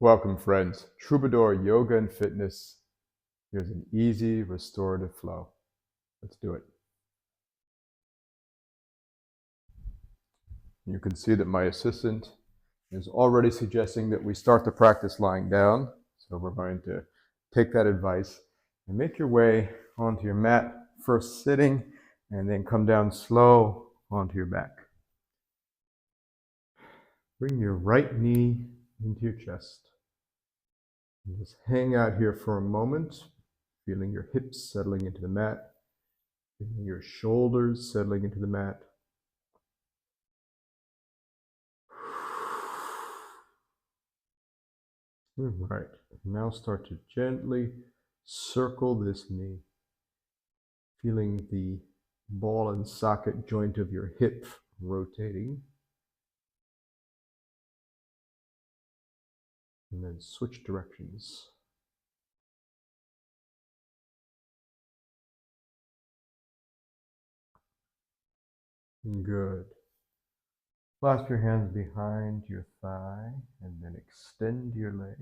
Welcome, friends. Troubadour Yoga and Fitness. Here's an easy restorative flow. Let's do it. You can see that my assistant is already suggesting that we start the practice lying down. So we're going to take that advice and make your way onto your mat, first sitting, and then come down slow onto your back. Bring your right knee into your chest. And just hang out here for a moment, feeling your hips settling into the mat, feeling your shoulders settling into the mat. All right, now start to gently circle this knee, feeling the ball and socket joint of your hip rotating. And then switch directions. Good. Clasp your hands behind your thigh and then extend your leg.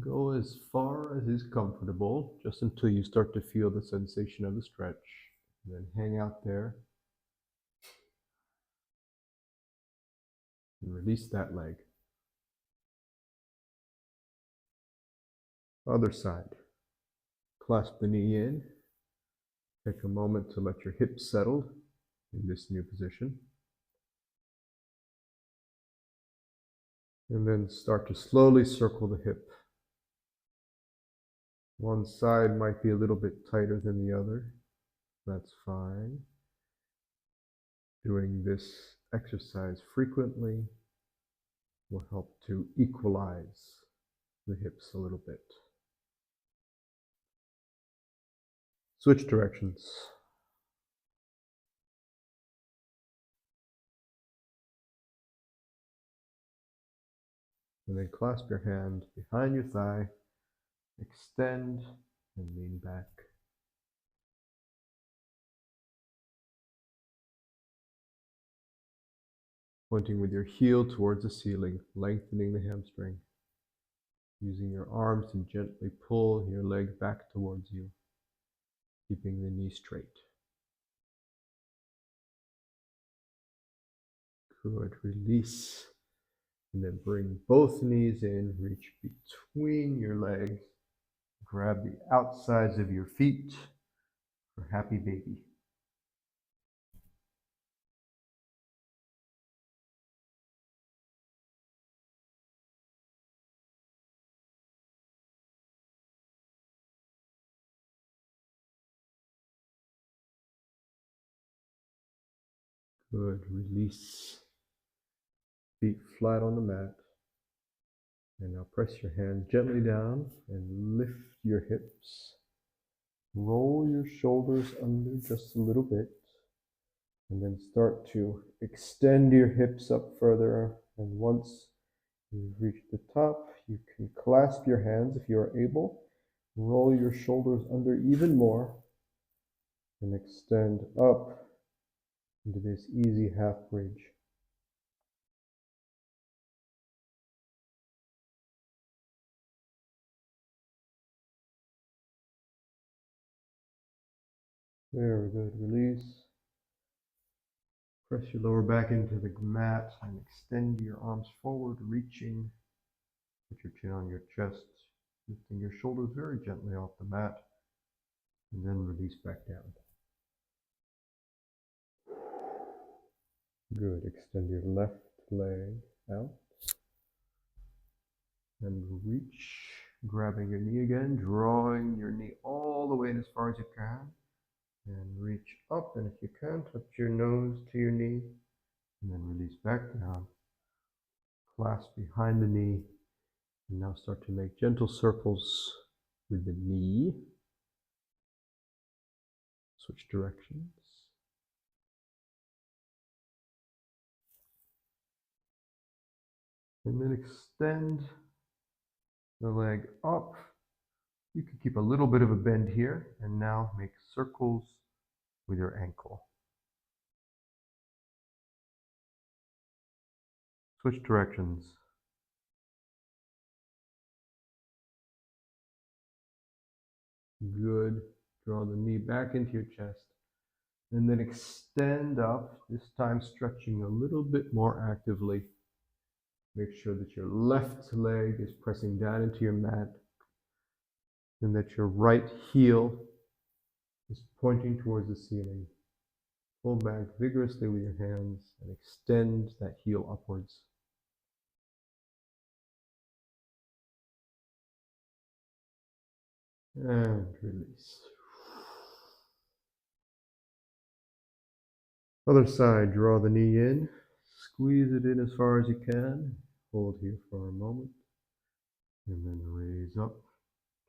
Go as far as is comfortable, just until you start to feel the sensation of the stretch. And then hang out there. And release that leg. Other side. Clasp the knee in. Take a moment to let your hips settle in this new position. And then start to slowly circle the hip. One side might be a little bit tighter than the other. That's fine. Doing this exercise frequently will help to equalize the hips a little bit. Switch directions. And then clasp your hand behind your thigh, extend, and lean back. Pointing with your heel towards the ceiling, lengthening the hamstring. Using your arms to gently pull your leg back towards you, keeping the knee straight. Good. Release. And then bring both knees in, reach between your legs. Grab the outsides of your feet for happy baby. Good. Release. Feet flat on the mat. And now press your hands gently down and lift your hips. Roll your shoulders under just a little bit. And then start to extend your hips up further. And once you've reached the top, you can clasp your hands if you are able. Roll your shoulders under even more. And extend up into this easy half bridge. Very good. Release. Press your lower back into the mat and extend your arms forward, reaching. Put your chin on your chest, lifting your shoulders very gently off the mat, and then release back down. Good. Extend your left leg out and reach, grabbing your knee again, drawing your knee all the way as far as you can, and reach up, and if you can, touch your nose to your knee, and then release back down. Clasp behind the knee, and now start to make gentle circles with the knee. Switch directions. And then extend the leg up. You can keep a little bit of a bend here, and now make circles with your ankle. Switch directions. Good. Draw the knee back into your chest. And then extend up, this time stretching a little bit more actively. Make sure that your left leg is pressing down into your mat and that your right heel is pointing towards the ceiling. Pull back vigorously with your hands and extend that heel upwards. And release. Other side, draw the knee in, squeeze it in as far as you can. Hold here for a moment. And then raise up.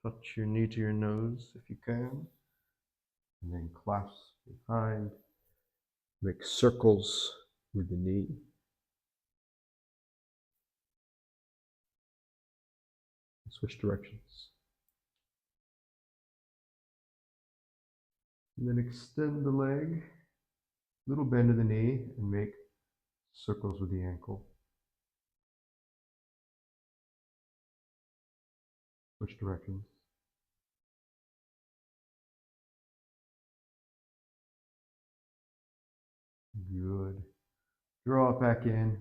Touch your knee to your nose if you can. And then clasp behind. Make circles with the knee. Switch directions. And then extend the leg, little bend of the knee, and make circles with the ankle. Switch directions. Good. Draw it back in,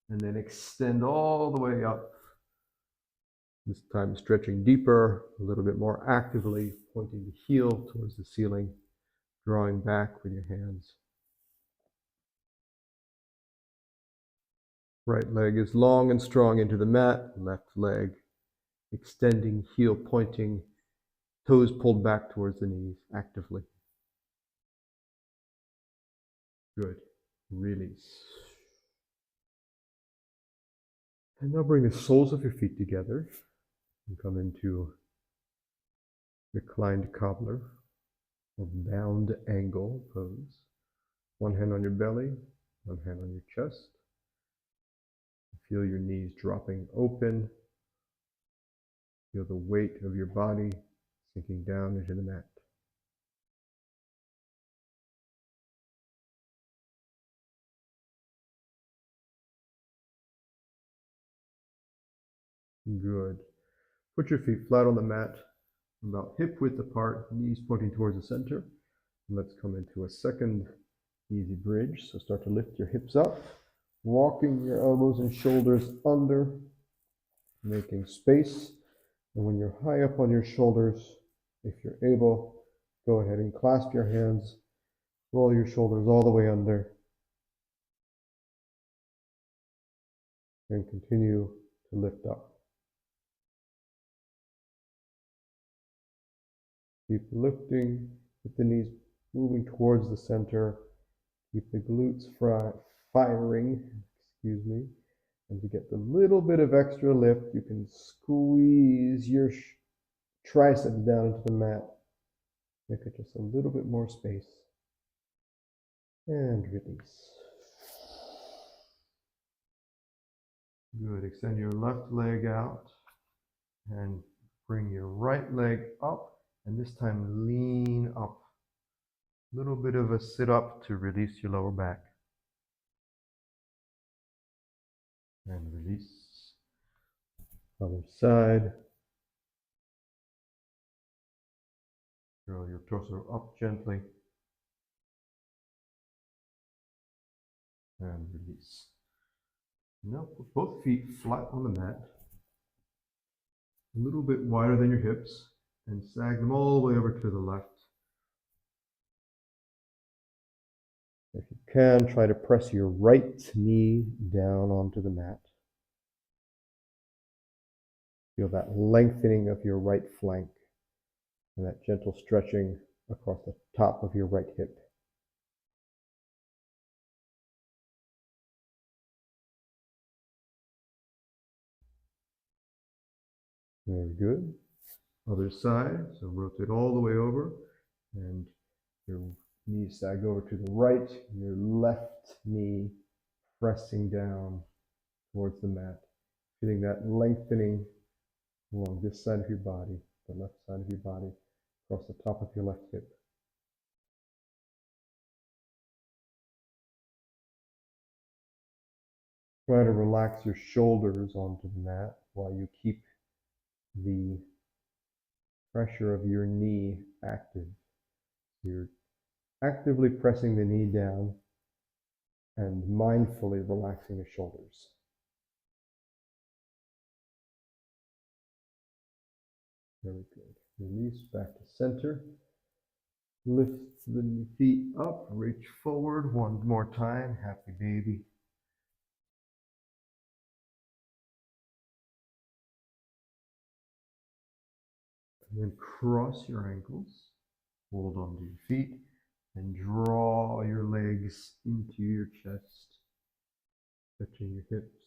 and then extend all the way up. This time stretching deeper, a little bit more actively, pointing the heel towards the ceiling, drawing back with your hands. Right leg is long and strong into the mat, left leg extending, heel pointing, toes pulled back towards the knees actively. Good. Release. And now bring the soles of your feet together and come into reclined cobbler or bound angle pose. One hand on your belly, one hand on your chest. Feel your knees dropping open. Feel the weight of your body sinking down into the mat. Good. Put your feet flat on the mat, about hip width apart, knees pointing towards the center. And let's come into a second easy bridge. So start to lift your hips up, walking your elbows and shoulders under, making space. And when you're high up on your shoulders, if you're able, go ahead and clasp your hands, roll your shoulders all the way under, and continue to lift up. Keep lifting, with the knees moving towards the center. Keep the glutes firing, and to get the little bit of extra lift, you can squeeze your triceps down into the mat. Make it just a little bit more space. And release. Good. Extend your left leg out and bring your right leg up, and this time lean up. A little bit of a sit up to release your lower back. And release. Other side. Draw your torso up gently. And release. Now put both feet flat on the mat. A little bit wider than your hips. And sag them all the way over to the left. If you can, try to press your right knee down onto the mat. Feel that lengthening of your right flank and that gentle stretching across the top of your right hip. Very good. Other side, so rotate all the way over, and your knees sag over to the right, your left knee pressing down towards the mat. Feeling that lengthening along this side of your body, the left side of your body, across the top of your left hip. Try to relax your shoulders onto the mat while you keep the pressure of your knee active. You're actively pressing the knee down and mindfully relaxing the shoulders. Very good. Release back to center. Lift the feet up, reach forward one more time. Happy baby. And then cross your ankles, hold onto your feet, and draw your legs into your chest, touching your hips.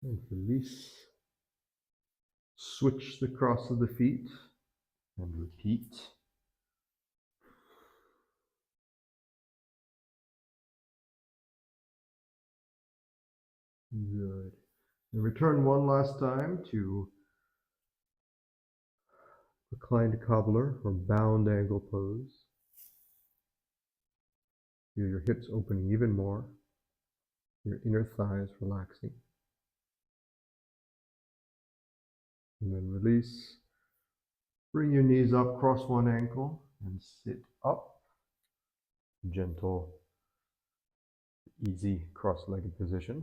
And release. Switch the cross of the feet and repeat. Good. And return one last time to reclined cobbler or bound angle pose. Feel your hips opening even more, your inner thighs relaxing. And then release. Bring your knees up, cross one ankle, and sit up. Gentle, easy cross-legged position.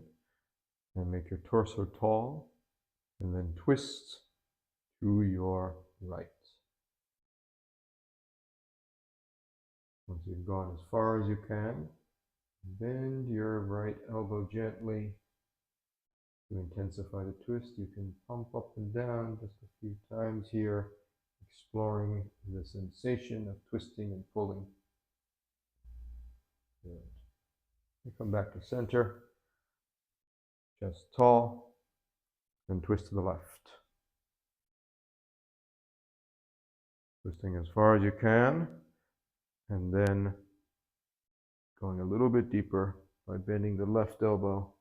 And make your torso tall, and then twist to your right. Once you've gone as far as you can, bend your right elbow gently. To intensify the twist, you can pump up and down just a few times here, exploring the sensation of twisting and pulling. Good. You come back to center, chest tall, and twist to the left. Twisting as far as you can, and then going a little bit deeper by bending the left elbow,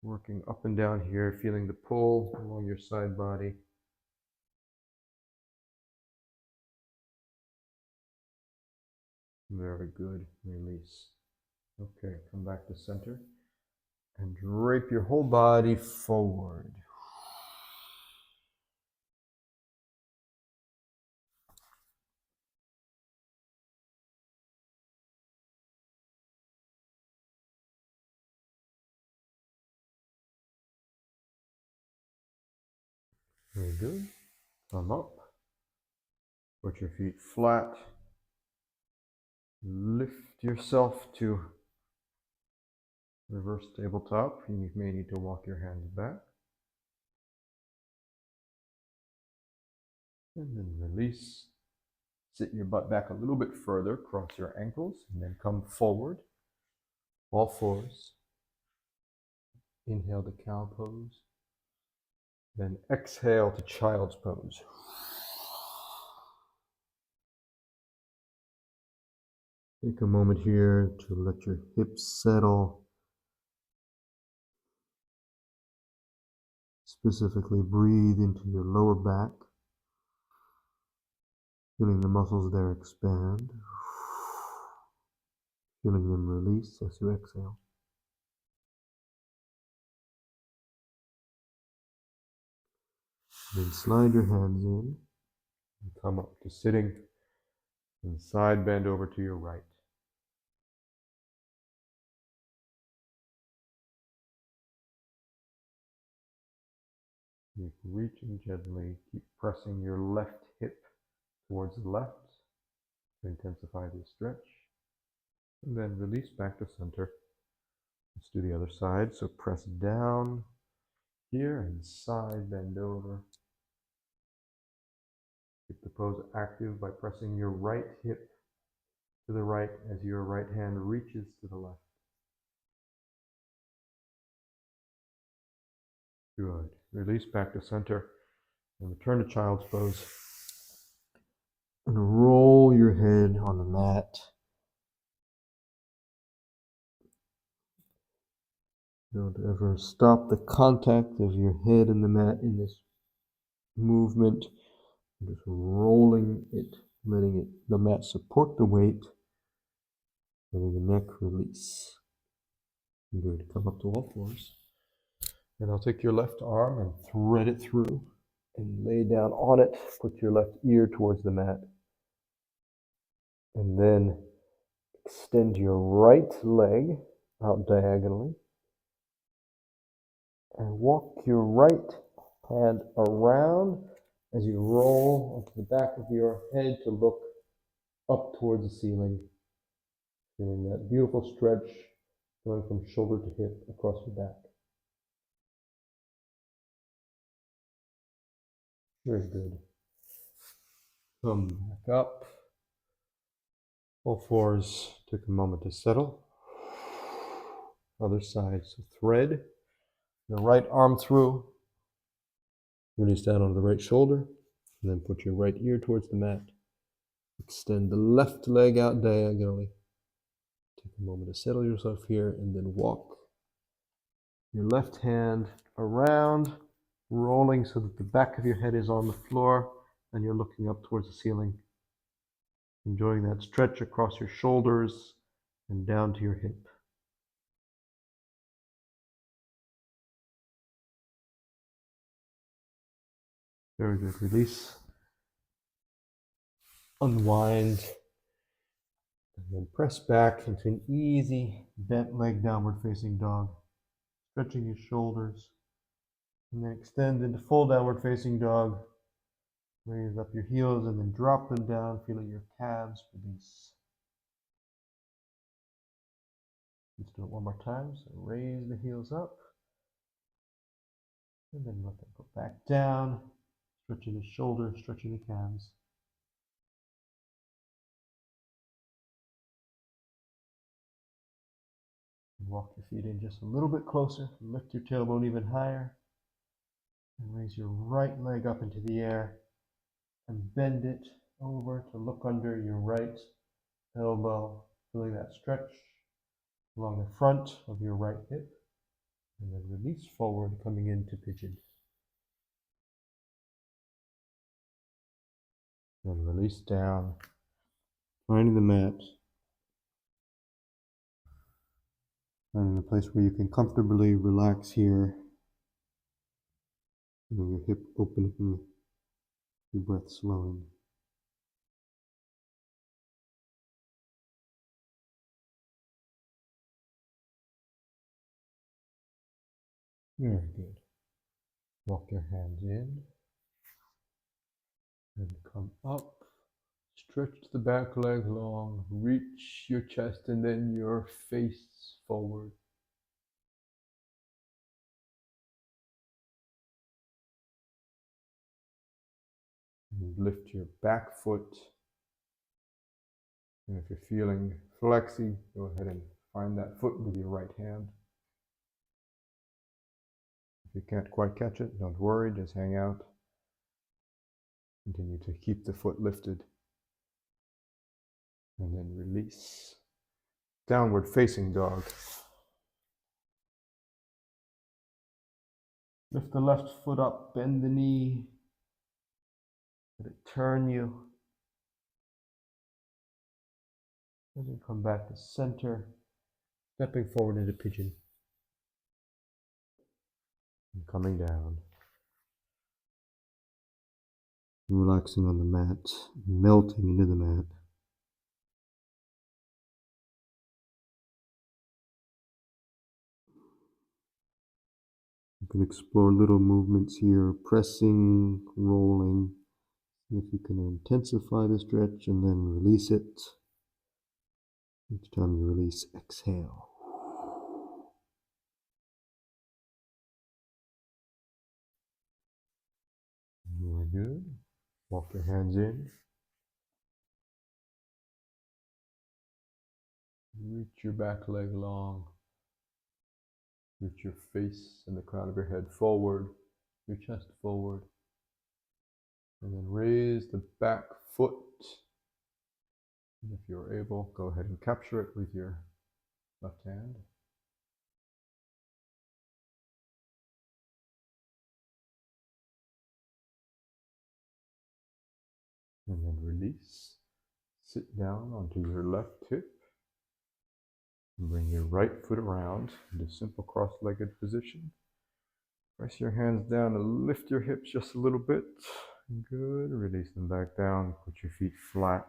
working up and down here, feeling the pull along your side body. Very good. Release. Okay, come back to center and drape your whole body forward. Very good. Thumb up. Put your feet flat. Lift yourself to reverse tabletop. You may need to walk your hands back. And then release. Sit your butt back a little bit further. Cross your ankles and then come forward. All fours. Inhale to cow pose. Then exhale to child's pose. Take a moment here to let your hips settle. Specifically, breathe into your lower back, feeling the muscles there expand, feeling them release as you exhale. Then slide your hands in and come up to sitting and side bend over to your right. Keep reaching gently, keep pressing your left hip towards the left to intensify the stretch. And then release back to center. Let's do the other side. So press down here and side bend over. Keep the pose active by pressing your right hip to the right as your right hand reaches to the left. Good. Release back to center and return to child's pose. And roll your head on the mat. Don't ever stop the contact of your head and the mat in this movement. Just rolling it, letting the mat support the weight, letting the neck release. Good. Come up to all fours And I'll take your left arm and thread it through and lay down on it. Put your left ear towards the mat. And then extend your right leg out diagonally. And walk your right hand around as you roll onto the back of your head to look up towards the ceiling. Feeling that beautiful stretch going from shoulder to hip across your back. Very good. Come back up. All fours. Take a moment to settle. Other side. So thread the right arm through. Release down onto the right shoulder. And then put your right ear towards the mat. Extend the left leg out diagonally. Take a moment to settle yourself here and then walk your left hand around, rolling so that the back of your head is on the floor and you're looking up towards the ceiling. Enjoying that stretch across your shoulders and down to your hip. Very good. Release. Unwind. And then press back into an easy bent leg downward facing dog. Stretching your shoulders. And then extend into full downward facing dog. Raise up your heels and then drop them down, feeling your calves release. Let's do it one more time. So raise the heels up. And then let them go back down. Stretching the shoulders, stretching the calves. Walk your feet in just a little bit closer. Lift your tailbone even higher. And raise your right leg up into the air. And bend it over to look under your right elbow. Feeling that stretch along the front of your right hip. And then release forward, coming into pigeon. And release down. Finding the mat. Finding a place where you can comfortably relax here. Feeling your hip opening, your breath slowing. Very good. Walk your hands in and come up. Stretch the back leg long. Reach your chest and then your face forward. And lift your back foot. And if you're feeling flexy, go ahead and find that foot with your right hand. If you can't quite catch it, don't worry, just hang out. Continue to keep the foot lifted. And then release. Downward facing dog. Lift the left foot up, bend the knee. Let it turn you. And then come back to center, stepping forward into pigeon. And coming down. Relaxing on the mat, melting into the mat. You can explore little movements here, pressing, rolling. If you can intensify the stretch and then release it. Each time you release, exhale. Very good. Walk your hands in. Reach your back leg long. Reach your face and the crown of your head forward, your chest forward. And then raise the back foot. And if you're able, go ahead and capture it with your left hand. And then release. Sit down onto your left hip. And bring your right foot around into simple cross-legged position. Press your hands down and lift your hips just a little bit. Good. Release them back down. Put your feet flat.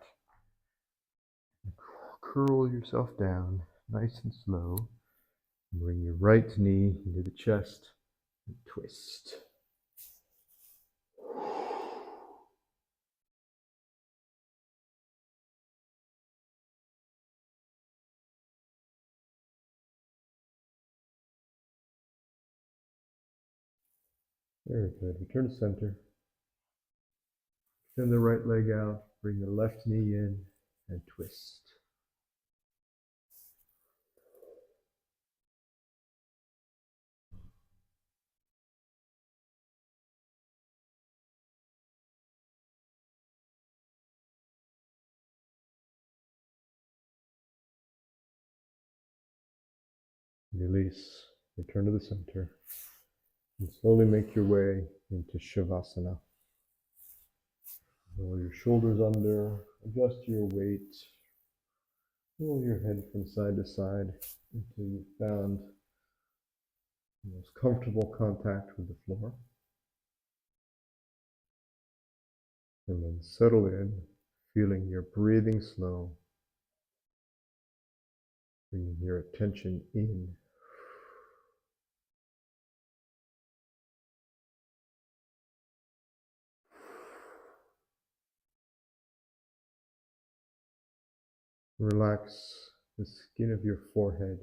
Curl yourself down nice and slow. Bring your right knee into the chest and twist. Very good. Return to center. Extend the right leg out. Bring the left knee in and twist. Release. Return to the center. And slowly make your way into Shavasana. Roll your shoulders under. Adjust your weight. Roll your head from side to side until you found the most comfortable contact with the floor. And then settle in, feeling your breathing slow, bringing your attention in. Relax the skin of your forehead.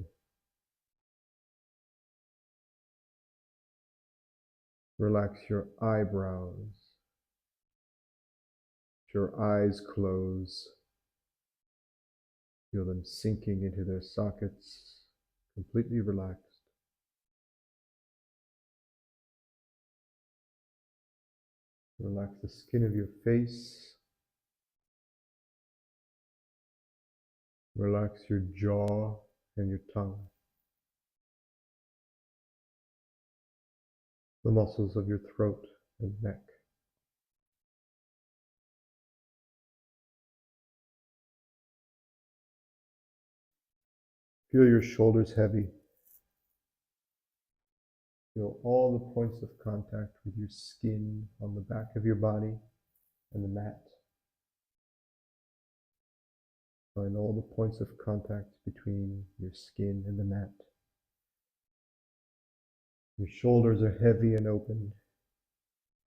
Relax your eyebrows. Your eyes close. Feel them sinking into their sockets, completely relaxed. Relax the skin of your face. Relax your jaw and your tongue. The muscles of your throat and neck. Feel your shoulders heavy. Feel all the points of contact with your skin on the back of your body and the mat. Find all the points of contact between your skin and the mat. Your shoulders are heavy and open.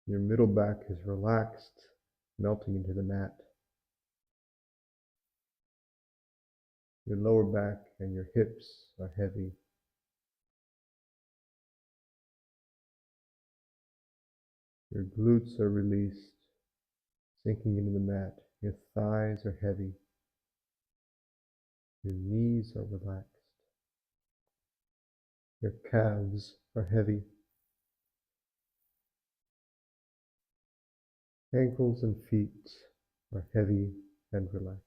Your middle back is relaxed, melting into the mat. Your lower back and your hips are heavy. Your glutes are released, sinking into the mat. Your thighs are heavy. Your knees are relaxed. Your calves are heavy. Ankles and feet are heavy and relaxed.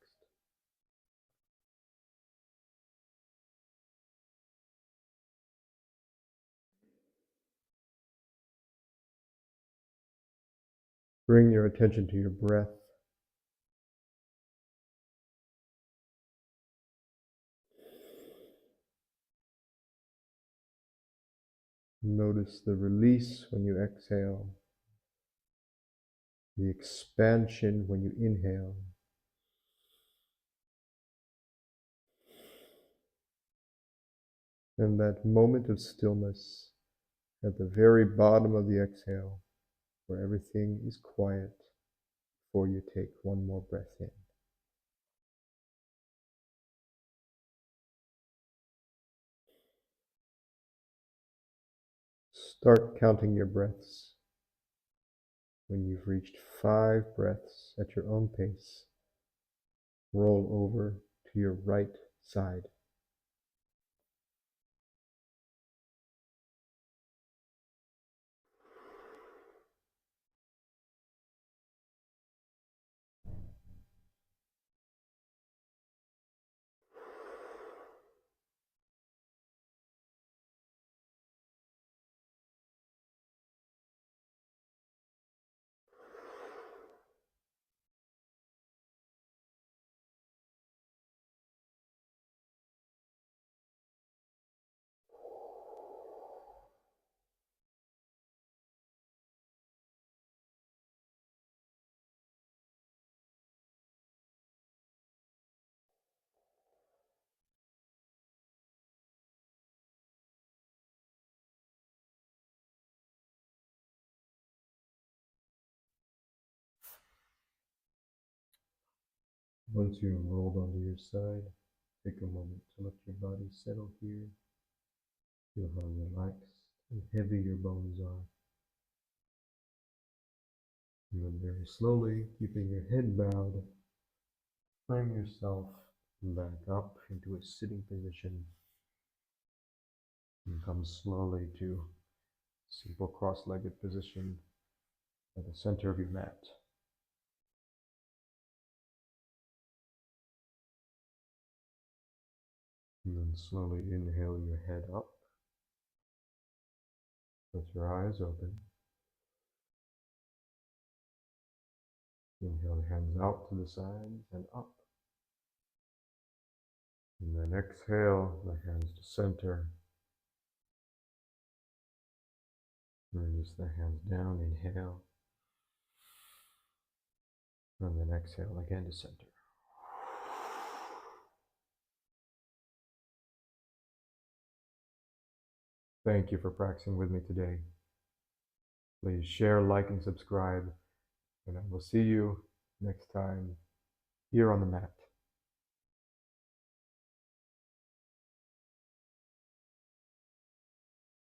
Bring your attention to your breath. Notice the release when you exhale, the expansion when you inhale. And that moment of stillness at the very bottom of the exhale, where everything is quiet before you take one more breath in. Start counting your breaths. When you've reached 5 breaths at your own pace, roll over to your right side. Once you have rolled onto your side, take a moment to let your body settle here. Feel how relaxed and heavy your bones are. And then very slowly, keeping your head bowed, frame yourself back up into a sitting position. And come slowly to simple cross-legged position at the center of your mat. And then slowly inhale your head up. With your eyes open. Inhale the hands out to the sides and up. And then exhale the hands to center. And just the hands down, inhale. And then exhale again to center. Thank you for practicing with me today. Please share, like, and subscribe. And I will see you next time here on the mat.